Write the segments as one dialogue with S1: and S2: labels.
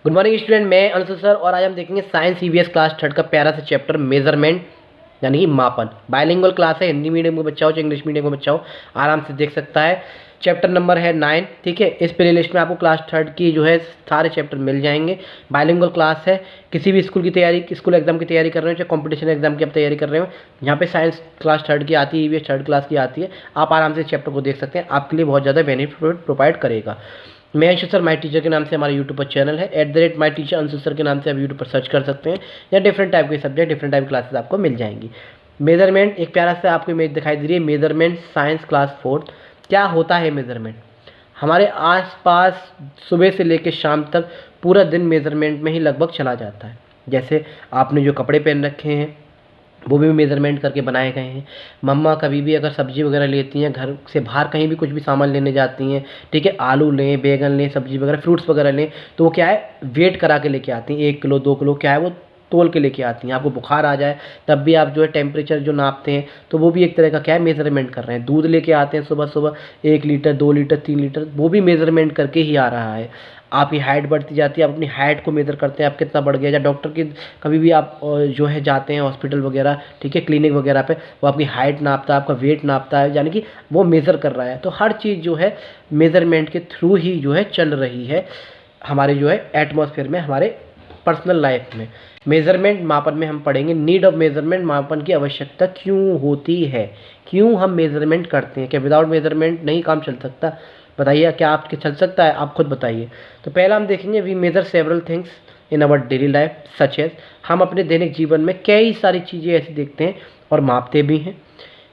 S1: Good morning student, मैं Anshu sir और आज हम देखेंगे साइंस ईवीएस क्लास थर्ड का प्यारा सा चैप्टर मेजरमेंट यानी कि मापन। बाइलिंगुअल क्लास है, हिंदी मीडियम का बच्चा हो चाहे इंग्लिश मीडियम का बच्चा हो आराम से देख सकता है। चैप्टर नंबर है 9, ठीक है। इस प्ले लिस्ट में आपको क्लास थर्ड की जो है सारे चैप्टर मिल जाएंगे। बाइलिंगुअल क्लास है, किसी भी स्कूल की तैयारी, स्कूल एग्जाम की तैयारी कर रहे हो चाहे कॉम्पिटिशन एग्जाम की आप तैयारी कर रहे हो, यहाँ पे साइंस क्लास थर्ड की आती है, ईवीएस थर्ड क्लास की आती है। आप आराम से इस चैप्टर को देख सकते हैं, आपके लिए बहुत ज़्यादा बेनिफिट प्रोवाइड करेगा। मैं अंशु सर माई टीचर के नाम से हमारा यूट्यूब पर चैनल है, @माई टीचर अंशु सर के नाम से आप यूट्यूब पर सर्च कर सकते हैं, या डिफरेंट टाइप के सब्जेक्ट डिफरेंट टाइप की क्लासेस आपको मिल जाएंगी। मेजरमेंट एक प्यारा सा आपको इमेज दिखाई दे रही है, मेजरमेंट साइंस क्लास फोर्थ। क्या होता है मेजरमेंट? हमारे आसपास सुबह से लेकर शाम तक पूरा दिन मेजरमेंट में ही लगभग चला जाता है। जैसे आपने जो कपड़े पहन रखे हैं वो भी मेज़रमेंट करके बनाए गए हैं। मम्मा कभी भी अगर सब्ज़ी वगैरह लेती हैं, घर से बाहर कहीं भी कुछ भी सामान लेने जाती हैं, ठीक है, आलू लें, बैंगन लें, सब्ज़ी वगैरह, फ्रूट्स वगैरह लें, तो वो क्या है वेट करा के लेके आती हैं। 1 किलो 2 किलो क्या है वो तोल के लेके आती हैं। आपको बुखार आ जाए तब भी आप जो है टेम्परेचर जो नापते हैं, तो वो भी एक तरह का क्या है मेज़रमेंट कर रहे हैं। दूध लेके आते हैं सुबह सुबह 1 लीटर 2 लीटर 3 लीटर, वो भी मेज़रमेंट करके ही आ रहा है। आपकी हाइट बढ़ती जाती है, आप अपनी हाइट को मेज़र करते हैं, आप कितना बढ़ गया। या डॉक्टर की कभी भी आप जो है जाते हैं हॉस्पिटल वगैरह, ठीक है, क्लिनिक वगैरह पे, वो आपकी हाइट नापता है, आपका वेट नापता है, यानी कि वो मेज़र कर रहा है। तो हर चीज़ जो है मेज़रमेंट के थ्रू ही जो है चल रही है हमारे जो है एटमॉस्फेयर में, हमारे पर्सनल लाइफ में। मेज़रमेंट मापन में हम पढ़ेंगे नीड ऑफ मेज़रमेंट, मापन की आवश्यकता क्यों होती है, क्यों हम मेज़रमेंट करते हैं, क्या विदाउट मेज़रमेंट नहीं काम चल सकता? बताइए, क्या आपके चल सकता है? आप खुद बताइए। तो पहला हम देखेंगे we measure several things in our daily life such as, हम अपने दैनिक जीवन में कई सारी चीज़ें ऐसी देखते हैं और मापते भी हैं।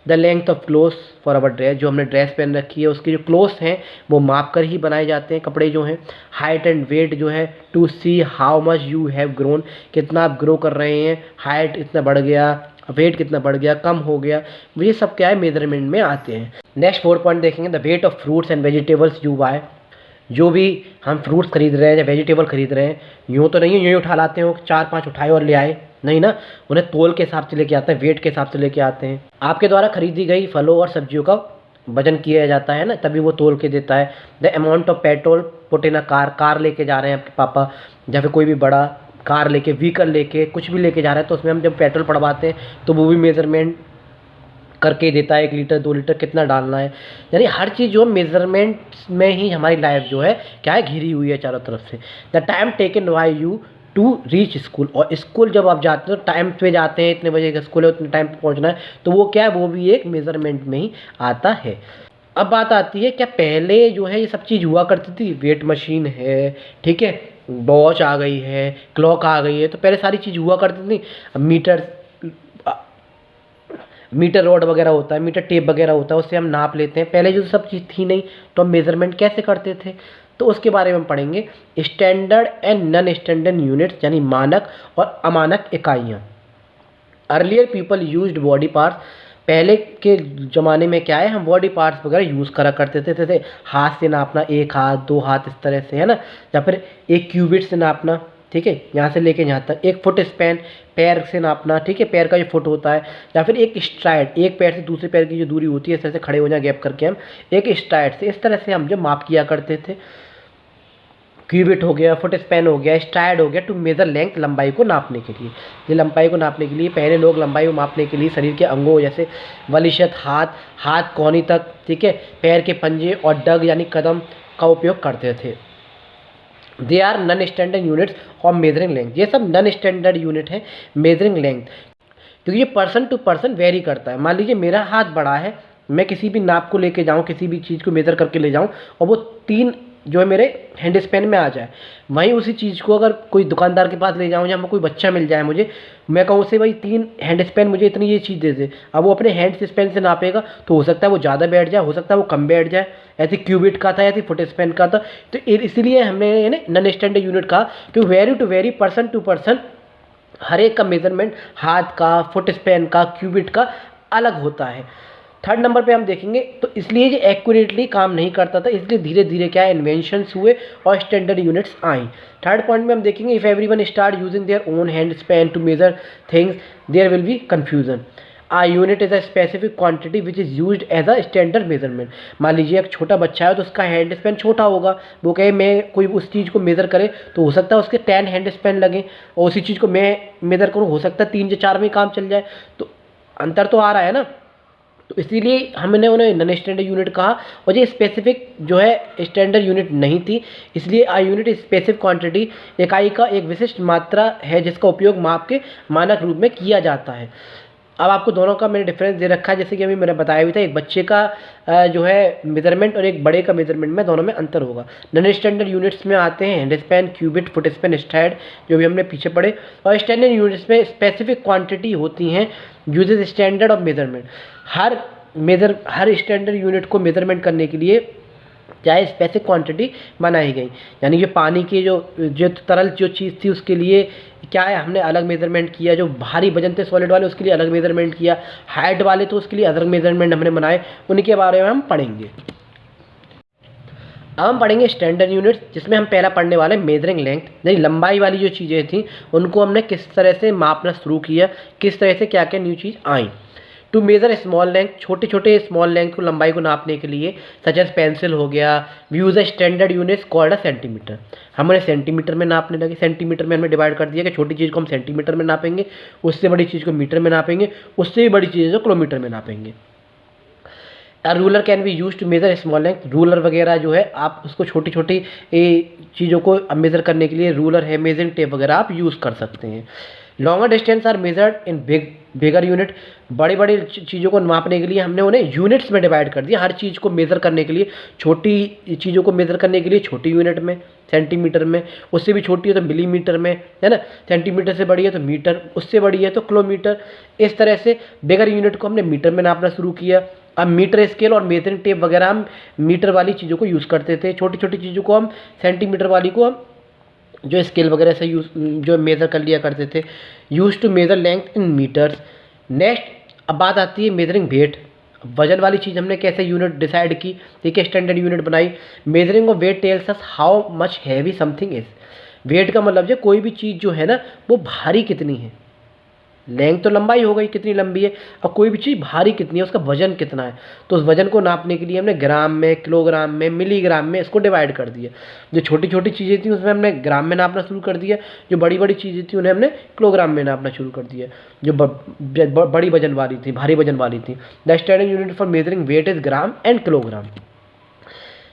S1: The length of clothes for our dress, जो हमने ड्रेस पहन रखी है उसके जो क्लोथ्स हैं वो माप कर ही बनाए जाते हैं कपड़े जो हैं। हाइट एंड वेट जो है to see how much you have grown, कितना आप ग्रो कर रहे हैं, हाइट इतना बढ़ गया, वेट कितना बढ़ गया, कम हो गया, ये सब क्या है मेजरमेंट में आते हैं। नेक्स्ट 4 पॉइंट देखेंगे, the weight of fruits and vegetables you buy, जो भी हम फ्रूट्स खरीद रहे हैं या वेजिटेबल खरीद रहे हैं, यूँ तो नहीं है यूँ ही उठा लाते हो 4-5 उठाए और ले आए, नहीं ना, उन्हें तोल के हिसाब से लेके आते हैं, वेट के हिसाब से लेके आते हैं। आपके द्वारा खरीदी गई फलों और सब्जियों का वजन किया जाता है ना, तभी वो तोल के देता है। The amount of petrol put in a car, car लेके जा रहे हैं आपके पापा या फिर कोई भी बड़ा कार लेके, व्हीकल लेके, कुछ भी लेके जा रहे हैं, तो उसमें हम जब पेट्रोल पड़वाते हैं तो वो भी मेजरमेंट करके देता है, 1 लीटर 2 लीटर कितना डालना है। यानी हर चीज़ जो मेजरमेंट में ही हमारी लाइफ जो है क्या है घिरी हुई है चारों तरफ से। The time taken by you to reach school, और स्कूल जब आप जाते हो टाइम पे जाते हैं, इतने बजे का स्कूल है उतने टाइम पे पहुंचना है, तो वो क्या है वो भी एक मेजरमेंट में ही आता है। अब बात आती है क्या पहले जो है ये सब चीज़ हुआ करती थी, वेट मशीन है, ठीक है, वॉच आ गई है, क्लॉक आ गई है, तो पहले सारी चीज़ हुआ करती थी। मीटर मीटर रॉड वगैरह होता है, मीटर टेप वगैरह होता है, उससे हम नाप लेते हैं। पहले जो सब चीज़ थी नहीं, तो हम मेज़रमेंट कैसे करते थे, तो उसके बारे में हम पढ़ेंगे। Standard and non standard units, यानी मानक और अमानक इकाइयाँ। Earlier people used body parts, पहले के ज़माने में क्या है हम बॉडी पार्ट्स वगैरह यूज़ करा करते थे, जैसे हाथ से नापना, 1 हाथ 2 हाथ इस तरह से, है ना, या फिर 1 क्यूबिट से नापना, ठीक है, यहाँ से लेके यहाँ तक। 1 फुट स्पैन, पैर से नापना, ठीक है, पैर का जो फुट होता है, या फिर 1 स्ट्राइड, एक पैर से दूसरे पैर की जो दूरी होती है, इस तरह से खड़े हो जाए गैप करके हम 1 स्ट्राइड से, इस तरह से हम जो माप किया करते थे। क्यूबिट हो गया, फुट स्पैन हो गया, स्ट्राइड हो गया, टू मेजर लेंथ, लंबाई को नापने के लिए। ये लंबाई को नापने के लिए पहले लोग लंबाई को मापने के लिए शरीर के अंगों जैसे वलिशत, हाथ कोहनी तक, ठीक है, पैर के पंजे और डग यानी कदम का उपयोग करते थे। They are non standard units of measuring length, ये सब नॉन स्टैंडर्ड यूनिट है मेजरिंग लेंथ, क्योंकि ये पर्सन टू पर्सन वेरी करता है। मान लीजिए मेरा हाथ बड़ा है, मैं किसी भी नाप को लेके जाऊँ, किसी भी चीज़ को मेज़र करके ले जाऊँ और वो 3 जो है मेरे हैंड स्पैन में आ जाए, वहीं उसी चीज़ को अगर कोई दुकानदार के पास ले जाऊँ या मैं कोई बच्चा मिल जाए मुझे, मैं कहूँ उससे भाई 3 हैंड स्पैन मुझे इतनी ये चीज़ दे दे, अब वो अपने हैंड स्पैन से नापेगा तो हो सकता है वो ज़्यादा बैठ जाए, हो सकता है वो कम बैठ जाए। ऐसे क्यूबिट का था, ऐसे फुट स्पैन का था, तो इसीलिए हमने नॉन स्टैंडर्ड यूनिट कहा, क्योंकि vary to vary, person to person, हर एक का मेजरमेंट हाथ का, फुट स्पैन का, क्यूबिट का अलग होता है। 3rd नंबर पे हम देखेंगे, तो इसलिए ये एक्यूरेटली काम नहीं करता था, इसलिए धीरे धीरे क्या इन्वेंशंस हुए और स्टैंडर्ड यूनिट्स आई। 3rd पॉइंट में हम देखेंगे, if everyone start using their own hand span to measure things there will be confusion. A unit is a specific quantity which is used as a standard measurement. मान लीजिए एक छोटा बच्चा है तो उसका हैंड स्पेन छोटा होगा, वो कहे मैं कोई उस चीज़ को मेज़र करे तो हो सकता है उसके 10 हैंड स्पेन लगे, और उसी चीज़ को मैं मेज़र करूँ हो सकता है 3 या 4 में काम चल जाए। तो अंतर तो आ रहा है ना। तो इसीलिए हमने उन्हें नॉन स्टैंडर्ड यूनिट कहा, और ये स्पेसिफिक जो है स्टैंडर्ड यूनिट नहीं थी। इसलिए आ यूनिट स्पेसिफिक क्वांटिटी इकाई का एक विशिष्ट मात्रा है जिसका उपयोग माप के मानक रूप में किया जाता है। अब आपको दोनों का मैंने डिफरेंस दे रखा है, जैसे कि अभी मैंने बताया भी था, एक बच्चे का जो है मेजरमेंट और एक बड़े का मेजरमेंट में दोनों में अंतर होगा। नॉन स्टैंडर्ड यूनिट्स में आते हैं hand span, cubit, foot span, stride, जो भी हमने पीछे पढ़े। और स्टैंडर्ड यूनिट्स में स्पेसिफिक क्वांटिटी होती हैं यूजेस स्टैंडर्ड ऑफ मेजरमेंट। हर स्टैंडर्ड यूनिट को मेजरमेंट करने के लिए चाहे स्पेसिफिक क्वांटिटी बनाई गई, यानी कि पानी की जो तरल जो चीज़ थी उसके लिए क्या है हमने अलग मेजरमेंट किया, जो भारी वजन थे सॉलिड वाले उसके लिए अलग मेजरमेंट किया, हाइट वाले तो उसके लिए अलग मेजरमेंट हमने बनाए, उनके बारे में हम पढ़ेंगे। अब हम पढ़ेंगे स्टैंडर्ड यूनिट्स, जिसमें हम पहला पढ़ने वाले मेजरिंग लेंथ, यानी लंबाई वाली जो चीज़ें थी उनको हमने किस तरह से मापना शुरू किया, किस तरह से क्या क्या न्यू चीज़ आई। टू मेज़र स्मॉल लेंथ, छोटे छोटे स्मॉल लेंथ को लंबाई को नापने के लिए, सच एज पेंसिल हो गया, we use a standard units called a centimetre. हमने सेंटीमीटर में नापने लगे, सेंटीमीटर में हमने डिवाइड कर दिया कि छोटी चीज़ को हम सेंटीमीटर में नापेंगे, उससे बड़ी चीज़ को मीटर में नापेंगे, उससे भी बड़ी चीज़ को किलोमीटर में नापेंगे। Ruler can be use to measure small length, ruler वगैरह जो है आप उसको छोटी छोटी चीज़ों को मेज़र करने के लिए रूलर है, मेजरिंग टेप वगैरह आप यूज़ कर सकते हैं। Longer distance are measured in bigger unit, बड़ी बड़ी चीज़ों को नापने के लिए हमने उन्हें यूनिट्स में डिवाइड कर दिया। हर चीज़ को मेज़र करने के लिए, छोटी चीज़ों को मेज़र करने के लिए छोटी यूनिट में, सेंटीमीटर में, उससे भी छोटी है तो मिलीमीटर में, है ना, सेंटीमीटर से बड़ी है तो मीटर, उससे बड़ी है तो किलोमीटर। इस तरह से बिगर यूनिट को हमने मीटर में नापना शुरू किया। अब मीटर स्केल और मेजरिंग टेप वगैरह हम मीटर वाली चीज़ों को यूज़ करते थे, छोटी छोटी चीज़ों को हम सेंटीमीटर वाली को हम जो स्केल वगैरह से जो मेज़र कर लिया करते थे। Used to measure length in metres. Next अब बात आती है मेजरिंग वेट, वजन वाली चीज़ हमने कैसे यूनिट डिसाइड की, ठीक है, स्टैंडर्ड यूनिट बनाई। Measuring of weight tells us how much heavy something is. Weight का मतलब है कोई भी चीज़ जो है ना वो भारी कितनी है। लेंथ तो लंबाई हो गई कितनी लंबी है, और कोई भी चीज़ भारी कितनी है, उसका वजन कितना है। तो उस वजन को नापने के लिए हमने ग्राम में, किलोग्राम में, मिलीग्राम में इसको डिवाइड कर दिया। जो छोटी छोटी चीज़ें थी उसमें हमने ग्राम में नापना शुरू कर दिया, जो बड़ी बड़ी चीज़ें थी उन्हें हमने किलोग्राम में नापना शुरू कर दिया, जो बड़ी वजन वाली थी, भारी वजन वाली थी। The standard unit for measuring weight is gram and kilogram.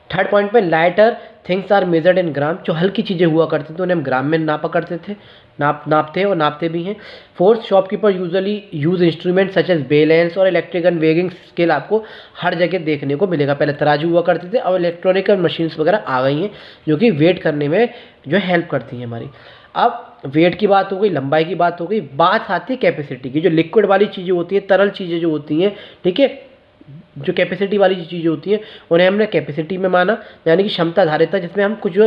S1: Third point पे lighter things are measured in gram, जो हल्की चीज़ें हुआ करती थी उन्हें हम ग्राम में नापा करते थे, नापते हैं और नापते भी हैं। Fourth, shopkeeper usually use instrument such as balance और इलेक्ट्रिक एंड वेगिंग स्केल आपको हर जगह देखने को मिलेगा। पहले तराजू हुआ करते थे, अब इलेक्ट्रॉनिक मशीन्स वगैरह आ गई हैं जो कि वेट करने में जो हेल्प करती हैं हमारी। अब वेट की बात हो गई, लंबाई की बात हो गई, बात आती है कैपेसिटी की। जो लिक्विड वाली चीज़ें होती हैं, तरल चीज़ें जो होती हैं, ठीक है, जो कैपेसिटी वाली चीज़ें होती हैं उन्हें हमने कैपेसिटी में माना, यानी कि क्षमता धारिता, जिसमें हम कुछ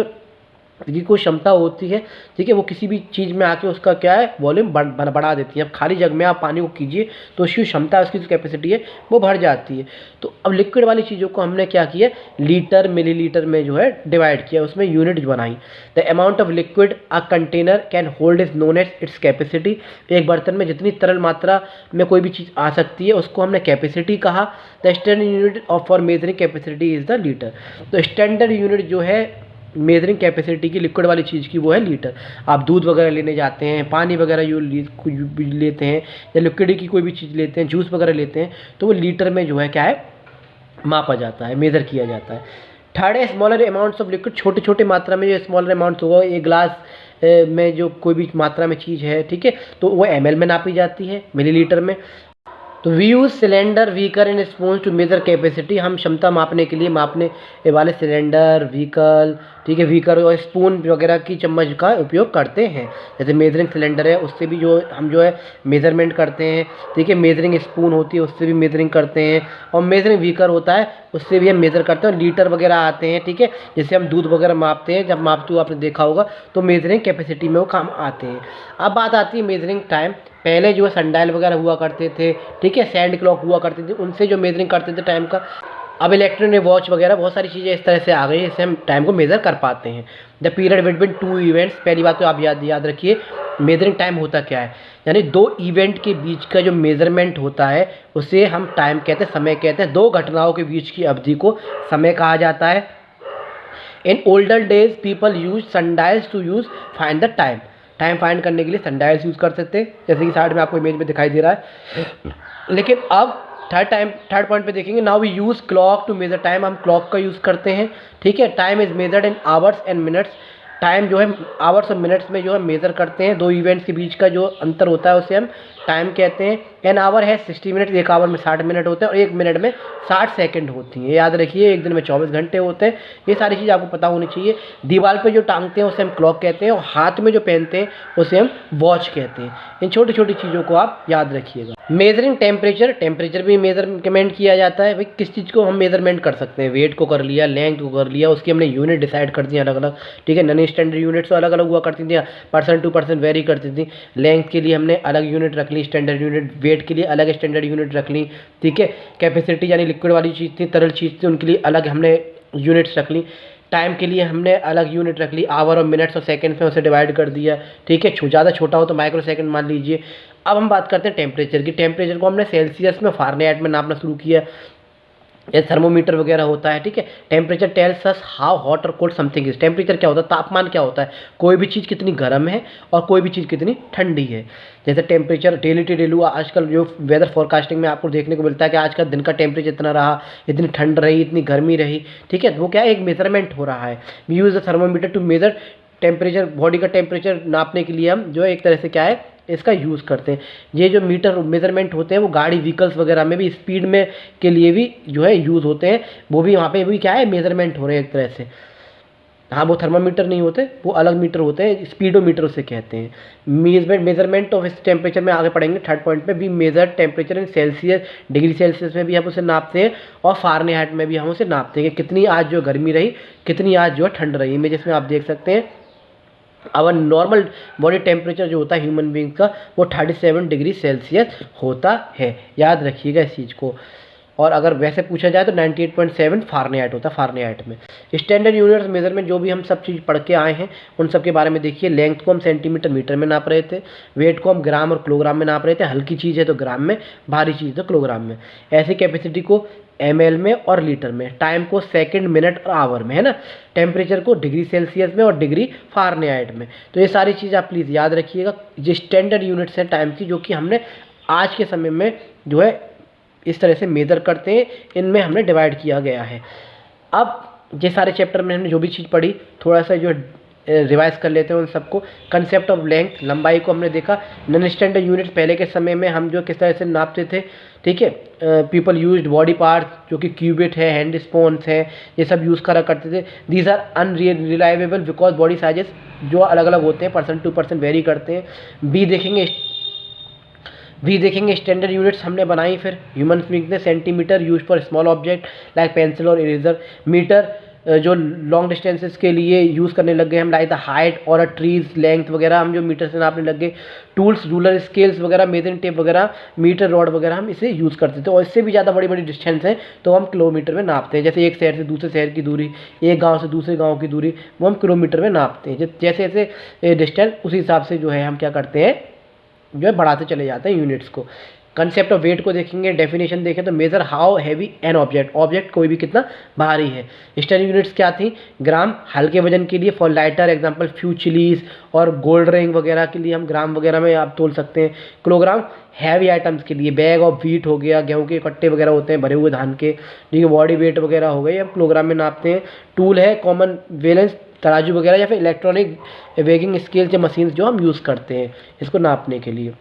S1: की कोई क्षमता होती है, ठीक है, वो किसी भी चीज़ में आके उसका क्या है वॉल्यूम बढ़ा देती है। अब खाली जग में आप पानी को कीजिए तो उसकी क्षमता, उसकी जो कैपेसिटी है वो बढ़ जाती है। तो अब लिक्विड वाली चीज़ों को हमने क्या किया, लीटर मिलीलीटर में जो है डिवाइड किया, उसमें यूनिट बनाई। The amount of liquid a container can hold is known as its capacity. एक बर्तन में जितनी तरल मात्रा में कोई भी चीज़ आ सकती है उसको हमने कैपेसिटी कहा। The standard unit of for measuring capacity is the litre. तो स्टैंडर्ड यूनिट जो है मेजरिंग कैपेसिटी की लिक्विड वाली चीज़ की वो है लीटर। आप दूध वगैरह लेने जाते हैं, पानी वगैरह लेते हैं, या लिक्विड की कोई भी चीज़ लेते हैं, जूस वगैरह लेते हैं, तो वो लीटर में जो है क्या है मापा जाता है, मेज़र किया जाता है। थर्ड है स्मॉलर अमाउंट्स ऑफ लिक्विड, छोटे छोटे मात्रा में जो स्मॉलर अमाउंट्स होगा, एक ग्लास में जो कोई भी मात्रा में चीज़ है, ठीक है, तो वो ml में नापी जाती है, मिलीलीटर में। तो we use cylinder, vehicle and spoon to measure capacity. हम क्षमता मापने के लिए मापने वाले सिलेंडर, व्हीकल, ठीक है, व्हीकल और स्पून वगैरह की चम्मच का उपयोग करते हैं। जैसे मेजरिंग सिलेंडर है उससे भी जो हम जो है मेजरमेंट करते हैं, ठीक है, मेजरिंग स्पून होती है उससे भी मेजरिंग करते हैं, और मेजरिंग व्हीकल होता है उससे भी हम मेज़र करते हैं। लीटर वगैरह आते हैं, ठीक है, जैसे हम दूध वगैरह मापते हैं, जब मापते हुए आपने देखा होगा तो मेजरिंग कैपेसिटी में वो काम आते हैं। अब बात आती है मेजरिंग टाइम। पहले जो है सनडायल वगैरह हुआ करते थे, ठीक है, सैंड क्लॉक हुआ करते थे, उनसे जो मेजरिंग करते थे टाइम का। अब इलेक्ट्रॉनिक वॉच वगैरह बहुत सारी चीज़ें इस तरह से आ गई हैं जिससे हम टाइम को मेज़र कर पाते हैं। The period between two events, पहली बात तो आप याद रखिए मेजरिंग टाइम होता क्या है, यानी दो इवेंट के बीच का जो मेजरमेंट होता है उसे हम टाइम कहते हैं, समय कहते हैं। दो घटनाओं के बीच की अवधि को समय कहा जाता है। In older days people use sundials to use find the time, time find करने के लिए सनडायल्स यूज़ कर सकते हैं, जैसे कि साइड में आपको इमेज में दिखाई दे रहा है। लेकिन अब थर्ड पॉइंट पे देखेंगे, now we use clock to measure time, हम क्लॉक का यूज़ करते हैं, ठीक है। Time is measured in hours and minutes, time जो है आवर्स और मिनट्स में जो है मेज़र करते हैं। दो इवेंट्स के बीच का जो अंतर होता है उसे हम टाइम कहते हैं। एन आवर है 60 मिनट, एक आवर में 60 मिनट होते हैं और एक मिनट में 60 सेकंड होती हैं। याद रखिए एक दिन में 24 घंटे होते हैं। ये सारी चीज़ आपको पता होनी चाहिए। दीवार पे जो टांगते हैं उसे हम क्लॉक कहते हैं और हाथ में जो पहनते हैं उसे हम वॉच कहते हैं। इन छोटी छोटी चीज़ों को आप याद रखिएगा। मेजरिंग टेम्परेचर, टेम्परेचर भी मेजरमेंट किया जाता है। भाई किस चीज़ को हम मेजरमेंट कर सकते हैं, वेट को कर लिया, लेंथ को कर लिया, उसकी हमने यूनिट डिसाइड कर दी अलग अलग, ठीक है। नॉन स्टैंडर्ड यूनिट्स तो अलग अलग हुआ करती थी, पर्सन टू पर्सन वेरी करती थी। लेंथ के लिए हमने अलग यूनिट रख ली स्टैंडर्ड यूनिट, वेट के लिए अलग स्टैंडर्ड यूनिट रख ली, ठीक है। कैपेसिटी यानी लिक्विड वाली चीज़ थी, तरल चीज़ थी, उनके लिए अलग हमने यूनिट्स रख ली। टाइम के लिए हमने अलग यूनिट रख ली, आवर और मिनट्स और सेकंड्स में उसे डिवाइड कर दिया, ठीक है। ज़्यादा छोटा हो तो माइक्रो सेकंड मान लीजिए। अब हम बात करते हैं टेम्परेचर की। टेम्परेचर को हमने सेल्सियस में, फारेनहाइट में नापना शुरू किया, ये थर्मोमीटर वगैरह होता है, ठीक है। Temperature tales us how hot और कोल्ड समथिंग इज। टेम्परेचर क्या होता है, तापमान क्या होता है, कोई भी चीज़ कितनी गर्म है और कोई भी चीज़ कितनी ठंडी है। जैसे टेम्परेचर डेली टू डेली आजकल जो वेदर फोरकास्टिंग में आपको देखने को मिलता है कि आज का दिन का टेम्परेचर इतना रहा, इतनी ठंड रही, इतनी गर्मी रही, ठीक है। वो क्या है, एक मेजरमेंट हो रहा है। We use the thermometer to measure temperature, body का टेम्परेचर नापने के लिए हम जो है एक तरह से क्या है इसका यूज़ करते हैं। ये जो मीटर मेजरमेंट होते हैं वो गाड़ी व्हीकल्स वगैरह में भी स्पीड में के लिए भी जो है यूज़ होते हैं। वो भी वहाँ पे भी क्या है मेजरमेंट हो रहे हैं एक तरह से। हाँ, वो थर्मामीटर नहीं होते, वो अलग मीटर होते हैं, स्पीडोमीटर उसे कहते हैं। मेजरमेंट ऑफ इस टेम्परेचर में आगे पढ़ेंगे थर्ड पॉइंट पे। भी measure temperature in Celsius, degree Celsius में भी हम उसे नापते हैं और फारेनहाइट में भी हम उसे नापते हैं कि कितनी आज जो गर्मी रही, कितनी आज जो है ठंड रही। इमेज में आप देख सकते हैं अवर नॉर्मल बॉडी टेम्परेचर जो होता है ह्यूमन बींग का वो 37 डिग्री सेल्सियस होता है। याद रखिएगा इस चीज़ को। और अगर वैसे पूछा जाए तो 98.7 फारेनहाइट होता है फारेनहाइट में। स्टैंडर्ड यूनिट्स मेजरमेंट जो भी हम सब चीज़ पढ़ के आए हैं उन सब के बारे में देखिए। लेंथ को हम सेंटीमीटर मीटर में नाप रहे थे, वेट को हम ग्राम और किलोग्राम में नाप रहे थे, हल्की चीज़ है तो ग्राम में, भारी चीज़ तो किलोग्राम में। ऐसी कैपेसिटी को ml में और लीटर में, टाइम को सेकंड, मिनट और आवर में, है ना। टेम्परेचर को डिग्री सेल्सियस में और डिग्री फारेनहाइट में। तो ये सारी चीज़ आप प्लीज़ याद रखिएगा। ये स्टैंडर्ड यूनिट्स हैं टाइम की जो कि हमने आज के समय में जो है इस तरह से मेजर करते हैं, इनमें हमने डिवाइड किया गया है। अब ये सारे चैप्टर में हमने जो भी चीज़ पढ़ी थोड़ा सा जो रिवाइज कर लेते हैं उन सबको। कंसेप्ट ऑफ लेंथ, लंबाई को हमने देखा। नॉन स्टैंडर्ड यूनिट्स पहले के समय में हम जो किस तरह से नापते थे, ठीक है। पीपल यूज्ड बॉडी पार्ट्स जो कि क्यूबिट है, हैंड स्पोन्स है, ये सब यूज़ करा करते थे। These are unreliable because body sizes जो अलग अलग होते हैं, पर्सन टू पर्सन वेरी करते हैं। भी देखेंगे स्टैंडर्ड यूनिट्स हमने बनाई। फिर ह्यूमन बींग ने centimetre use for small object like pencil और इरेजर। मीटर जो लॉन्ग डिस्टेंसेस के लिए यूज़ करने लग गए हम, लाइक द हाइट और ट्रीज लेंथ वगैरह हम जो मीटर से नापने लग गए। टूल्स, रूलर, स्केल्स वगैरह, मेजरिंग टेप वगैरह, मीटर रॉड वगैरह हम इसे यूज़ करते थे। और इससे भी ज़्यादा बड़ी बड़ी डिस्टेंस है तो हम किलोमीटर में नापते हैं। जैसे एक शहर से दूसरे शहर की दूरी, एक गाँव से दूसरे गाँव की दूरी, वो हम किलोमीटर में नापते हैं। जैसे जैसे डिस्टेंस उसी हिसाब से जो है हम क्या करते हैं जो है बढ़ाते चले जाते हैं यूनिट्स को। कंसेप्ट ऑफ वेट को देखेंगे, डेफिनेशन देखें तो major how heavy an object, object कोई भी कितना भारी है। स्टैंडर्ड यूनिट्स क्या थी, ग्राम हल्के वजन के लिए, for lighter example few chillies और गोल्ड रिंग वगैरह के लिए हम ग्राम वगैरह में आप तोल सकते हैं। किलोग्राम हैवी आइटम्स के लिए, बैग ऑफ व्हीट हो गया, गेहूं के कट्टे वगैरह होते हैं भरे हुए धान के, ठीक है, बॉडी वेट वगैरह हो गए, हम किलोग्राम में नापते हैं। टूल है कॉमन बैलेंस, तराजू वगैरह या फिर इलेक्ट्रॉनिक वेगिंग स्केल्स या मशीन्स जो हम यूज़ करते हैं इसको नापने के लिए।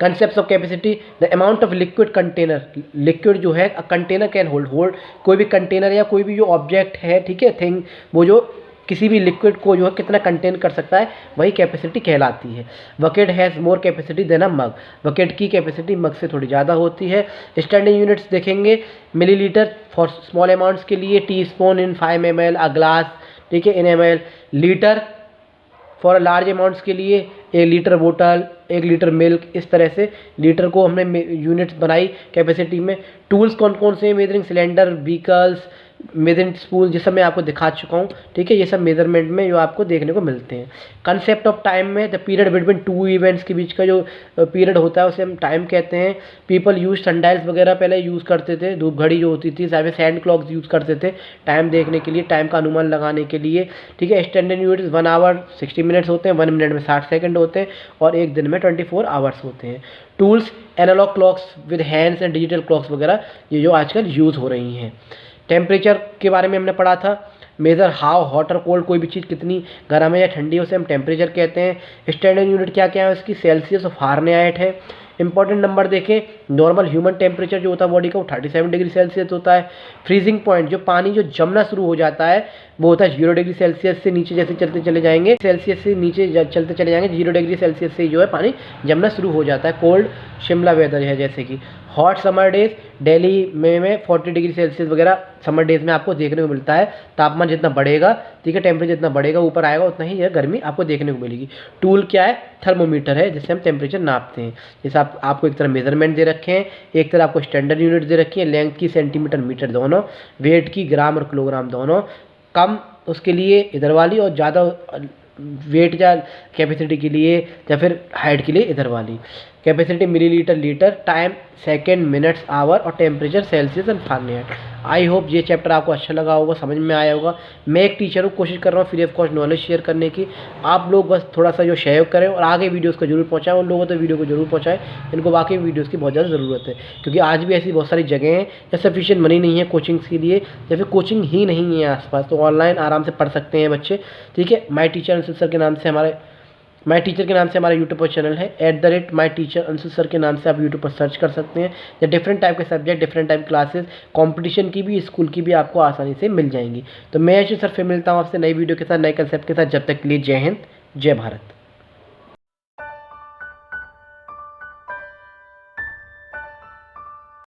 S1: Concept of capacity, the amount of liquid container, liquid जो है कंटेनर कैन होल्ड कोई भी कंटेनर या कोई भी जो ऑब्जेक्ट है, ठीक है, थिंग, वो जो किसी भी लिक्विड को जो है कितना कंटेन कर सकता है वही कैपेसिटी कहलाती है। Bucket has more capacity than a mug, bucket की कैपेसिटी मग से थोड़ी ज़्यादा होती है। स्टैंडर्ड यूनिट्स देखेंगे, मिलीलीटर फॉर स्मॉल अमाउंट्स के लिए, teaspoon in 5 ml, a glass, ठीक है, in ml, litre for large amounts के लिए, 1 लीटर बोतल, 1 लीटर मिल्क, इस तरह से लीटर को हमने यूनिट्स बनाई कैपेसिटी में। टूल्स कौन कौन से हैं, measuring cylinder, beakers, measuring spoon, ये सब मैं आपको दिखा चुका हूँ, ठीक है। ये सब मेजरमेंट में जो आपको देखने को मिलते हैं। कंसेप्ट ऑफ टाइम में द पीरियड बिटवीन 2 इवेंट्स के बीच का जो पीरियड होता है उसे हम टाइम कहते हैं। पीपल यूज सनडाइल्स वगैरह पहले यूज़ करते थे, धूप घड़ी जो होती थी, साथ सैंड क्लॉक्स यूज़ करते थे टाइम देखने के लिए, टाइम का अनुमान लगाने के लिए, ठीक है। स्टैंडर्ड यूनिट्स 1 आवर 60 मिनट्स होते हैं, 1 मिनट में 60 सेकंड होते हैं, और एक दिन में 24 आवर्स होते हैं। Tools analog clocks with hands and digital clocks वगैरह, ये जो आजकल यूज़ हो रही हैं। टेम्परेचर के बारे में हमने पढ़ा था। मेजर हाउ हॉट और कोल्ड, कोई भी चीज़ कितनी गर्म है या ठंडी है उसे हम टेम्परेचर कहते हैं। स्टैंडर्ड यूनिट क्या क्या है उसकी, सेल्सियस और फारेनहाइट है। इंपॉर्टेंट नंबर देखें, नॉर्मल ह्यूमन टेम्परेचर जो होता है बॉडी का वो 37 डिग्री सेल्सियस होता है। फ्रीजिंग पॉइंट, जो पानी जो जमना शुरू हो जाता है वो होता है 0 डिग्री सेल्सियस से नीचे, जैसे चलते चले जाएंगे सेल्सियस से नीचे चलते चले जाएंगे 0 डिग्री सेल्सियस से जो है पानी जमना शुरू हो जाता है। कोल्ड शिमला वेदर है जैसे कि। हॉट समर डेज, दिल्ली में 40 डिग्री सेल्सियस वगैरह समर डेज में आपको देखने को मिलता है। तापमान जितना बढ़ेगा, ठीक है, टेम्परेचर जितना बढ़ेगा ऊपर आएगा उतना ही यह गर्मी आपको देखने को मिलेगी। टूल क्या है, थर्मोमीटर है जिससे हम टेम्परेचर नापते हैं। जैसे आपको एक तरह मेजरमेंट दे रखे हैं, एक तरह आपको स्टैंडर्ड यूनिट दे रखी है, लेंथ की सेंटीमीटर मीटर दोनों, वेट की ग्राम और किलोग्राम दोनों, कम उसके लिए इधर वाली और ज़्यादा वेट या कैपेसिटी के लिए या फिर हाइट के लिए इधर वाली। Capacity millilitre litre, time second, minutes, hour, और temperature Celsius and Fahrenheit. I hope ये चैप्टर आपको अच्छा लगा होगा, समझ में आया होगा। मैं एक टीचर हूँ, कोशिश कर रहा हूँ free of cost knowledge share करने की। आप लोग बस थोड़ा सा जो सहयोग करें और आगे वीडियोस को जरूर पहुँचाएं, उन लोगों तक वीडियो को जरूर पहुँचाएं इनको वाकई वीडियोस की बहुत ज़्यादा ज़रूरत है, क्योंकि आज भी ऐसी बहुत सारी जगह हैं या सफिशिएंट मनी नहीं है कोचिंग्स के लिए, या फिर कोचिंग ही नहीं है आसपास, तो ऑनलाइन आराम से पढ़ सकते हैं बच्चे, ठीक है। माई टीचर अंशुल सर के नाम से हमारा यूट्यूब पर चैनल है, @माई टीचर अंशुल सर के नाम से आप यूट्यूब पर सर्च कर सकते हैं। या डिफरेंट टाइप के subject, different type classes, competition की भी, स्कूल की भी आपको आसानी से मिल जाएंगी। तो मैं अंशुल सर फिर मिलता हूँ आपसे नई वीडियो के साथ, नए कंसेप्ट के साथ। जब तक के लिए जय हिंद, जय भारत।